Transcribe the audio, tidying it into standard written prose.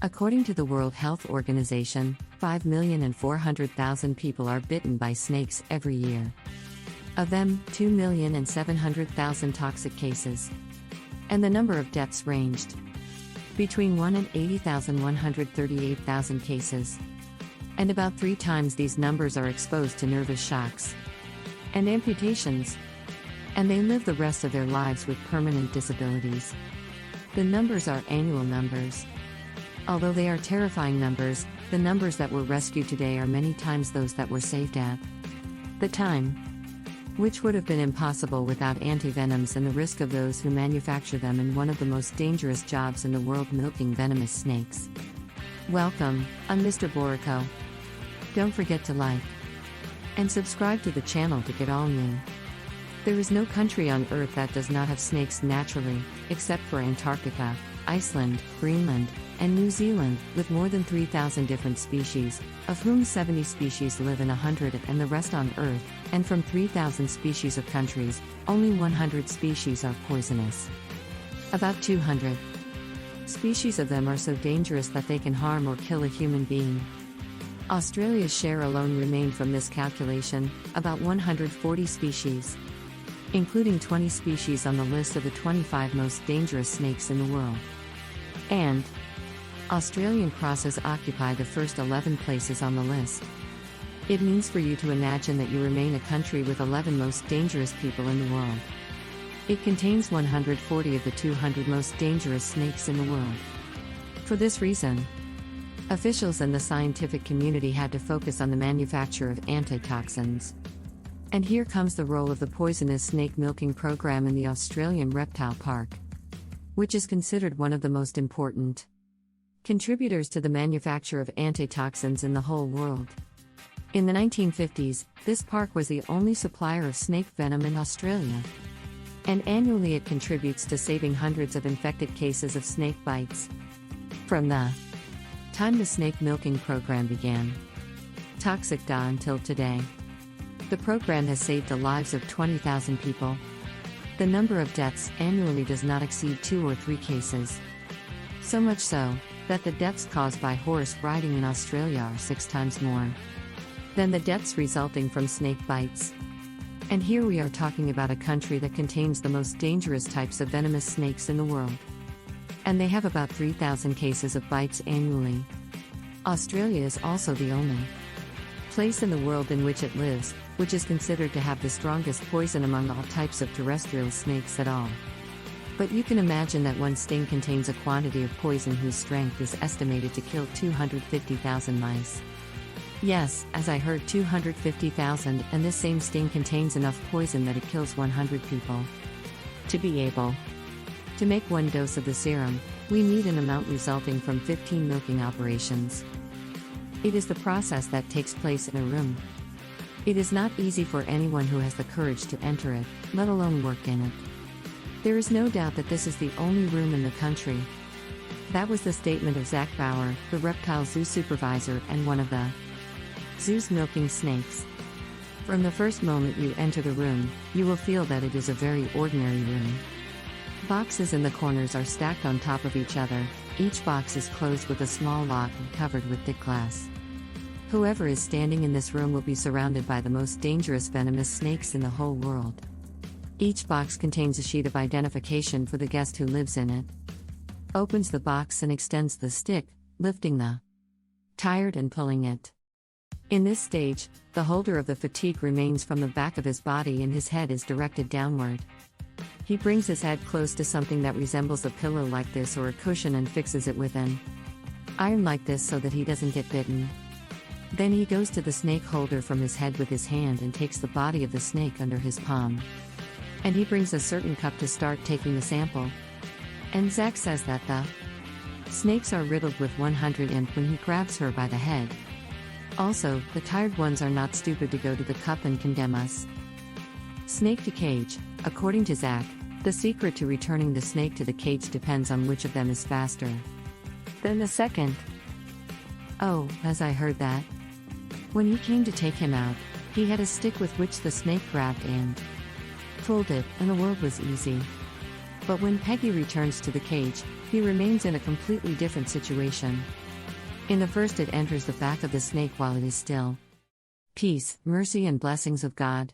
According to the World Health Organization, 5,400,000 people are bitten by snakes every year. Of them, 2,700,000 toxic cases. And the number of deaths ranged between 1 and 80,000, 138,000 cases. And about 3 times these numbers are exposed to nervous shocks and amputations. And they live the rest of their lives with permanent disabilities. The numbers are annual numbers. Although they are terrifying numbers, the numbers that were rescued today are many times those that were saved at the time, which would have been impossible without anti-venoms and the risk of those who manufacture them in one of the most dangerous jobs in the world, milking venomous snakes. Welcome, I'm Mr. Borico. Don't forget to like and subscribe to the channel to get all new. There is no country on Earth that does not have snakes naturally, except for Antarctica, Iceland, Greenland, and New Zealand, with more than 3,000 different species, of whom 70 species live in 100 and the rest on Earth, and from 3,000 species of countries, only 100 species are poisonous. About 200 species of them are so dangerous that they can harm or kill a human being. Australia's share alone remained from this calculation, about 140 species, including 20 species on the list of the 25 most dangerous snakes in the world. And Australian crosses occupy the first 11 places on the list. It means for you to imagine that you remain a country with 11 most dangerous people in the world. It contains 140 of the 200 most dangerous snakes in the world. For this reason, officials and the scientific community had to focus on the manufacture of antitoxins. And here comes the role of the poisonous snake milking program in the Australian Reptile Park, which is considered one of the most important contributors to the manufacture of antitoxins in the whole world. In the 1950s, this park was the only supplier of snake venom in Australia. And annually it contributes to saving hundreds of infected cases of snake bites. From the time the snake milking program began, toxic until today, the program has saved the lives of 20,000 people. The number of deaths annually does not exceed 2 or 3 cases. So much so, that the deaths caused by horse riding in Australia are 6 times more than the deaths resulting from snake bites. And here we are talking about a country that contains the most dangerous types of venomous snakes in the world. And they have about 3,000 cases of bites annually. Australia is also the only place in the world in which it lives, which is considered to have the strongest poison among all types of terrestrial snakes at all. But you can imagine that one sting contains a quantity of poison whose strength is estimated to kill 250,000 mice. Yes, as I heard, 250,000, and this same sting contains enough poison that it kills 100 people. To be able to make 1 dose of the serum, we need an amount resulting from 15 milking operations. It is the process that takes place in a room. It is not easy for anyone who has the courage to enter it, let alone work in it. There is no doubt that this is the only room in the country. That was the statement of Zach Bauer, the reptile zoo supervisor and one of the zoo's milking snakes. From the first moment you enter the room, you will feel that it is a very ordinary room. Boxes in the corners are stacked on top of each other. Each box is closed with a small lock and covered with thick glass. Whoever is standing in this room will be surrounded by the most dangerous venomous snakes in the whole world. Each box contains a sheet of identification for the guest who lives in it. Opens the box and extends the stick, lifting the tired and pulling it. In this stage, the holder of the fatigue remains from the back of his body and his head is directed downward. He brings his head close to something that resembles a pillow like this or a cushion and fixes it with an iron like this so that he doesn't get bitten. Then he goes to the snake holder from his head with his hand and takes the body of the snake under his palm. And he brings a certain cup to start taking the sample. And Zach says that the snakes are riddled with 100 imp when he grabs her by the head. Also, the tired ones are not stupid to go to the cup and condemn us. Snake to cage. According to Zach, the secret to returning the snake to the cage depends on which of them is faster than the second. Oh, as I heard that. When he came to take him out, he had a stick with which the snake grabbed and pulled it, and the world was easy. But when Peggy returns to the cage, he remains in a completely different situation. In the first, it enters the back of the snake while it is still. Peace, mercy, and blessings of God.